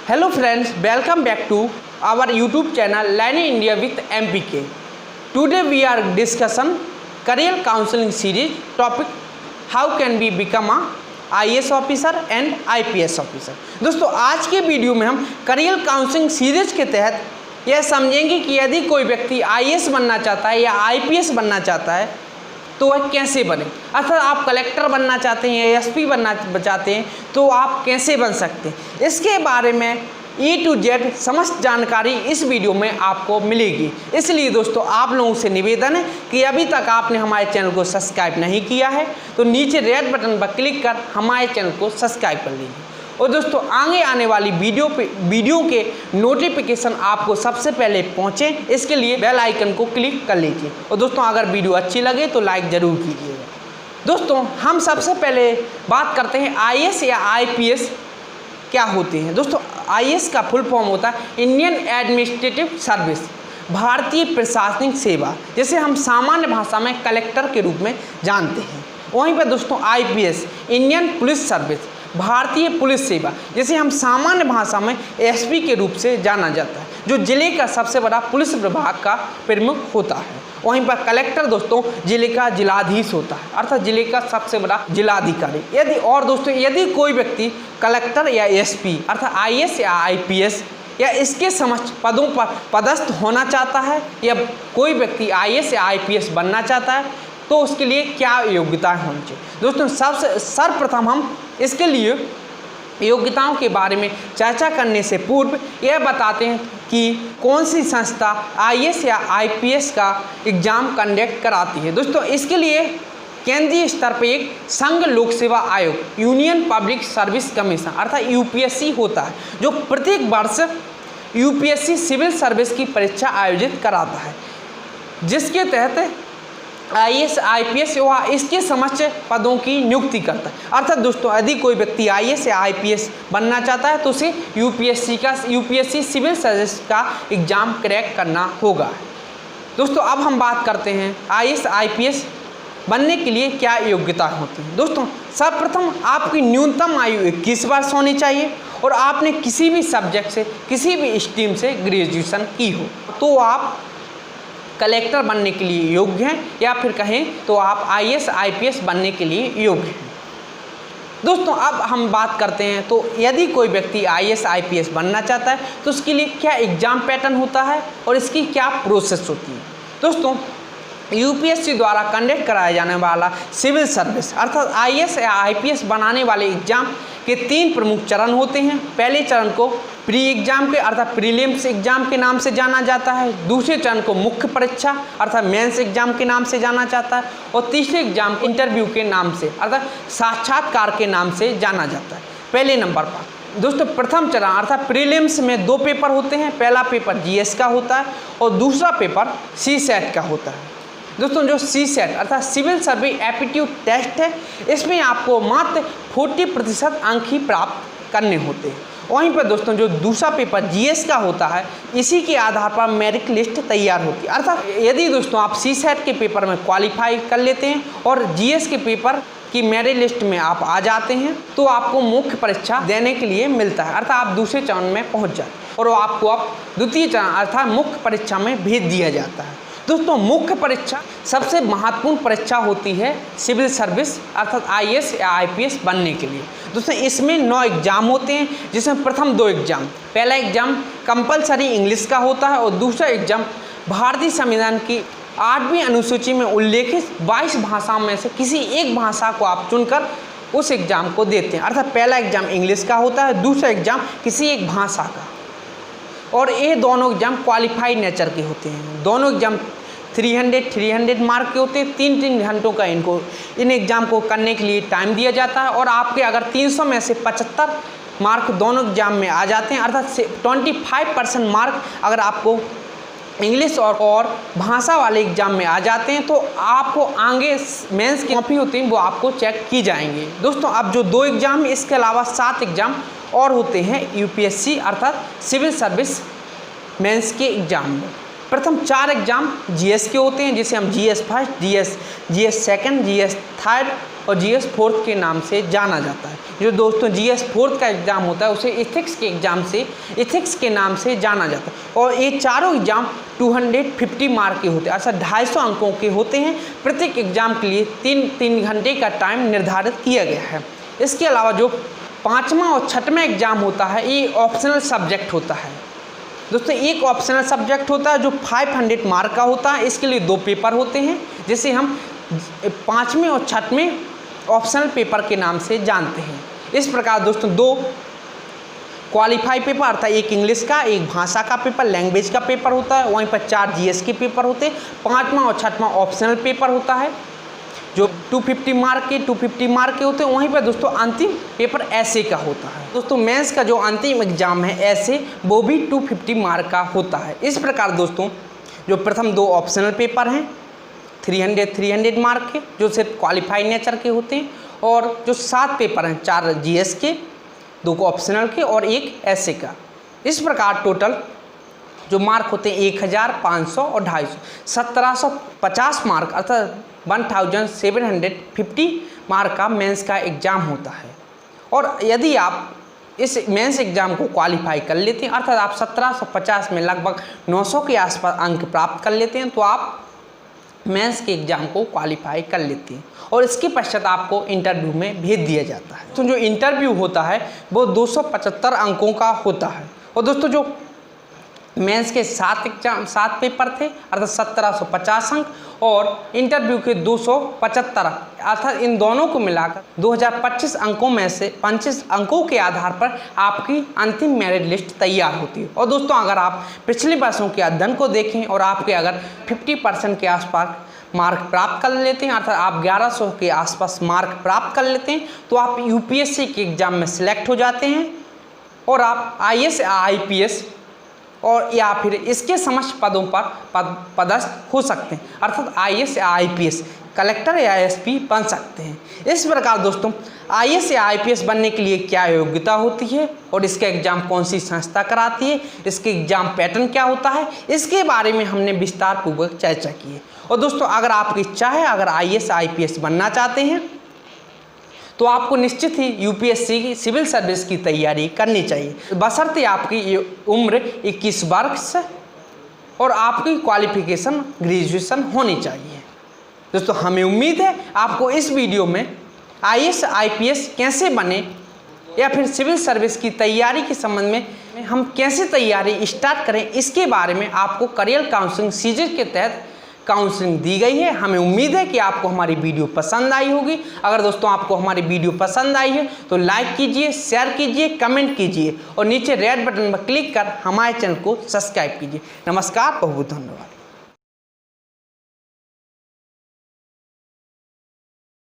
Hello friends, welcome back to our YouTube channel Learning India with MPK. Today we are discussing career counseling series topic how can we become a IAS officer and IPS officer. दोस्तों आज के video में हम career counselling series के तहत यह समझेंगे कि यदि कोई व्यक्ति IAS बनना चाहता है या IPS बनना चाहता है तो वह कैसे बने। अर्थात आप कलेक्टर बनना चाहते हैं या SP बनना चाहते हैं तो आप कैसे बन सकते हैं, इसके बारे में A to Z समस्त जानकारी इस वीडियो में आपको मिलेगी। इसलिए दोस्तों आप लोगों से निवेदन है कि अभी तक आपने हमारे चैनल को सब्सक्राइब नहीं किया है तो नीचे रेड बटन पर क्लिक कर हमारे चैनल को सब्सक्राइब कर लीजिए और दोस्तों आगे आने वाली वीडियो के नोटिफिकेशन आपको सबसे पहले पहुंचे, इसके लिए बेल आइकन को क्लिक कर लीजिए। और दोस्तों अगर वीडियो अच्छी लगे तो लाइक ज़रूर कीजिएगा। दोस्तों हम सबसे पहले बात करते हैं IAS या IPS क्या होते हैं। दोस्तों IAS का फुल फॉर्म होता है इंडियन एडमिनिस्ट्रेटिव सर्विस, भारतीय प्रशासनिक सेवा, जिसे हम सामान्य भाषा में कलेक्टर के रूप में जानते हैं। वहीं पर दोस्तों IPS इंडियन पुलिस सर्विस, भारतीय पुलिस सेवा, जिसे हम सामान्य भाषा में SP के रूप से जाना जाता है, जो जिले का सबसे बड़ा पुलिस विभाग का प्रमुख होता है। वहीं पर कलेक्टर दोस्तों जिले का जिलाधीश होता है, अर्थात जिले का सबसे बड़ा जिलाधिकारी। यदि कोई व्यक्ति कलेक्टर या SP अर्थात IAS या IPS या इसके समक्ष पदों पर पदस्थ होना चाहता है या कोई व्यक्ति IAS या IPS बनना चाहता है तो उसके लिए क्या योग्यताएं होनी चाहिए। दोस्तों सर्वप्रथम हम इसके लिए योग्यताओं के बारे में चर्चा करने से पूर्व यह बताते हैं कि कौन सी संस्था IAS या IPS का एग्ज़ाम कंडक्ट कराती है। दोस्तों इसके लिए केंद्रीय स्तर पर एक संघ लोक सेवा आयोग यूनियन पब्लिक सर्विस कमीशन अर्थात UPSC होता है, जो प्रत्येक वर्ष UPSC सिविल सर्विस की परीक्षा आयोजित कराता है, जिसके तहत IAS IPS व इसके समक्ष पदों की नियुक्ति करता है। अर्थात दोस्तों यदि कोई व्यक्ति IAS या IPS बनना चाहता है तो उसे UPSC सिविल सर्विस का एग्ज़ाम क्रैक करना होगा। दोस्तों अब हम बात करते हैं IAS IPS बनने के लिए क्या योग्यता होती है। दोस्तों सर्वप्रथम आपकी न्यूनतम आयु 21 वर्ष होनी चाहिए और आपने किसी भी सब्जेक्ट से किसी भी स्ट्रीम से ग्रेजुएशन की हो तो आप कलेक्टर बनने के लिए योग्य हैं, या फिर कहें तो आप IAS IPS बनने के लिए योग्य हैं। दोस्तों अब हम बात करते हैं तो यदि कोई व्यक्ति IAS IPS बनना चाहता है तो उसके लिए क्या एग्ज़ाम पैटर्न होता है और इसकी क्या प्रोसेस होती है। दोस्तों UPSC द्वारा कंडक्ट कराया जाने वाला सिविल सर्विस अर्थात IAS या IPS बनाने वाले एग्ज़ाम के 3 प्रमुख चरण होते हैं। पहले चरण को प्री एग्ज़ाम के अर्थात प्रीलिम्स एग्ज़ाम के नाम से जाना जाता है, दूसरे चरण को मुख्य परीक्षा अर्थात मेंस एग्ज़ाम के नाम से जाना जाता है और तीसरे एग्ज़ाम इंटरव्यू के नाम से अर्थात साक्षात्कार के नाम से जाना जाता है। पहले नंबर पर दोस्तों प्रथम चरण अर्थात प्रीलिम्स में 2 पेपर होते हैं। पहला पेपर GS का होता है और दूसरा पेपर CSAT का होता है। दोस्तों जो CSAT अर्थात सिविल सर्विस एप्टीट्यूड टेस्ट है, इसमें आपको मात्र 40% अंक ही प्राप्त करने होते हैं। वहीं पर दोस्तों जो दूसरा पेपर GS का होता है, इसी के आधार पर मेरिट लिस्ट तैयार होती है। अर्थात यदि दोस्तों आप CSAT के पेपर में क्वालिफाई कर लेते हैं और GS के पेपर की मेरिट लिस्ट में आप आ जाते हैं तो आपको मुख्य परीक्षा देने के लिए मिलता है, अर्थात आप दूसरे चरण में पहुँच जाते हैं और आपको अब द्वितीय चरण अर्थात मुख्य परीक्षा में भेज दिया जाता है। दोस्तों मुख्य परीक्षा सबसे महत्वपूर्ण परीक्षा होती है सिविल सर्विस अर्थात IAS या IPS बनने के लिए। दोस्तों इसमें 9 एग्ज़ाम होते हैं, जिसमें प्रथम 2 एग्ज़ाम, पहला एग्ज़ाम कंपलसरी इंग्लिश का होता है और दूसरा एग्ज़ाम भारतीय संविधान की 8वीं अनुसूची में उल्लेखित 22 भाषाओं में से किसी एक भाषा को आप चुनकर उस एग्ज़ाम को देते हैं। अर्थात पहला एग्ज़ाम इंग्लिश का होता है, दूसरा एग्ज़ाम किसी एक भाषा का, और ये दोनों एग्ज़ाम क्वालिफाइड नेचर के होते हैं। दोनों एग्ज़ाम 300 मार्क के होते हैं। 3 घंटों का इन एग्ज़ाम को करने के लिए टाइम दिया जाता है और आपके अगर 300 में से 75 मार्क दोनों एग्ज़ाम में आ जाते हैं अर्थात 25% मार्क अगर आपको इंग्लिश और भाषा वाले एग्ज़ाम में आ जाते हैं तो आपको आगे मेंस की कॉपी होती है वो आपको चेक की जाएंगे। दोस्तों अब जो 2 एग्ज़ाम इसके अलावा 7 एग्ज़ाम और होते हैं UPSC अर्थात सिविल सर्विस मेंस के एग्ज़ाम में। प्रथम 4 एग्ज़ाम GS के होते हैं, जिसे हम GS first, GS second, GS third और GS 4th के नाम से जाना जाता है। जो दोस्तों GS 4th का एग्ज़ाम होता है उसे इथिक्स के एग्ज़ाम से इथिक्स के नाम से जाना जाता है। और ये चारों एग्ज़ाम 250 मार्क के होते हैं, अर्थात 250 अंकों के होते हैं। प्रत्येक एग्ज़ाम के लिए 3 घंटे का टाइम निर्धारित किया गया है। इसके अलावा जो 5वां और 6वां एग्ज़ाम होता है ये ऑप्शनल सब्जेक्ट होता है। दोस्तों एक ऑप्शनल सब्जेक्ट होता है जो 500 मार्क का होता है। इसके लिए 2 पेपर होते हैं जिसे हम 5वें और 6वें ऑप्शनल पेपर के नाम से जानते हैं। इस प्रकार दोस्तों 2 क्वालिफाई पेपर अर्थात एक इंग्लिश का, एक भाषा का पेपर, लैंग्वेज का पेपर होता है। वहीं पर 4 GS के पेपर होते हैं। 5वां और 6वां ऑप्शनल पेपर होता है जो 250 मार्क के होते हैं। वहीं पर दोस्तों अंतिम पेपर ऐसे का होता है। दोस्तों मेंस का जो अंतिम एग्जाम है ऐसे वो भी 250 मार्क का होता है। इस प्रकार दोस्तों जो प्रथम 2 ऑप्शनल पेपर हैं 300 मार्क के जो सिर्फ क्वालिफाई नेचर के होते हैं, और जो 7 पेपर हैं 4 GS के, 2 ऑप्शनल के और 1 ऐसे का। इस प्रकार टोटल जो मार्क होते हैं 1500 और 250, 1750 मार्क अर्थात 1750 मार्क का मेंस का एग्ज़ाम होता है। और यदि आप इस मेंस एग्ज़ाम को क्वालिफाई कर लेते हैं अर्थात आप 1750 में लगभग 900 के आसपास अंक प्राप्त कर लेते हैं तो आप मेंस के एग्ज़ाम को क्वालिफाई कर लेते हैं और इसके पश्चात आपको इंटरव्यू में भेज दिया जाता है। तो जो इंटरव्यू होता है वो 275 अंकों का होता है। और दोस्तों जो मेंस के 7 पेपर थे अर्थात 1750 अंक और इंटरव्यू के 275 अर्थात इन दोनों को मिलाकर 2025 अंकों में से 25 अंकों के आधार पर आपकी अंतिम मेरिट लिस्ट तैयार होती है। और दोस्तों अगर आप पिछले वर्षों के अध्ययन को देखें और आपके अगर 50% के आसपास मार्क प्राप्त कर लेते हैं अर्थात आप 1100 के आसपास मार्क प्राप्त कर लेते हैं तो आप UPSC के एग्ज़ाम में सिलेक्ट हो जाते हैं और आप IAS या IPS और या फिर इसके समक्ष पदों पर पदस्थ हो सकते हैं अर्थात IAS या IPS कलेक्टर या SP बन सकते हैं। इस प्रकार दोस्तों IAS या IPS बनने के लिए क्या योग्यता होती है और इसका एग्ज़ाम कौन सी संस्था कराती है, इसके एग्ज़ाम पैटर्न क्या होता है, इसके बारे में हमने विस्तार पूर्वक चर्चा की है। और दोस्तों अगर आपकी इच्छा है अगर IAS IPS बनना चाहते हैं तो आपको निश्चित ही UPSC की सिविल सर्विस की तैयारी करनी चाहिए बशर्ते आपकी उम्र 21 वर्ष और आपकी क्वालिफिकेशन ग्रेजुएशन होनी चाहिए। दोस्तों हमें उम्मीद है आपको इस वीडियो में IAS IPS कैसे बने या फिर सिविल सर्विस की तैयारी के संबंध में हम कैसे तैयारी स्टार्ट करें इसके बारे में आपको करियर काउंसलिंग सीरीज के तहत काउंसलिंग दी गई है। हमें उम्मीद है कि आपको हमारी वीडियो पसंद आई होगी। अगर दोस्तों आपको हमारी वीडियो पसंद आई है तो लाइक कीजिए, शेयर कीजिए, कमेंट कीजिए और नीचे रेड बटन पर क्लिक कर हमारे चैनल को सब्सक्राइब कीजिए। नमस्कार, बहुत बहुत धन्यवाद।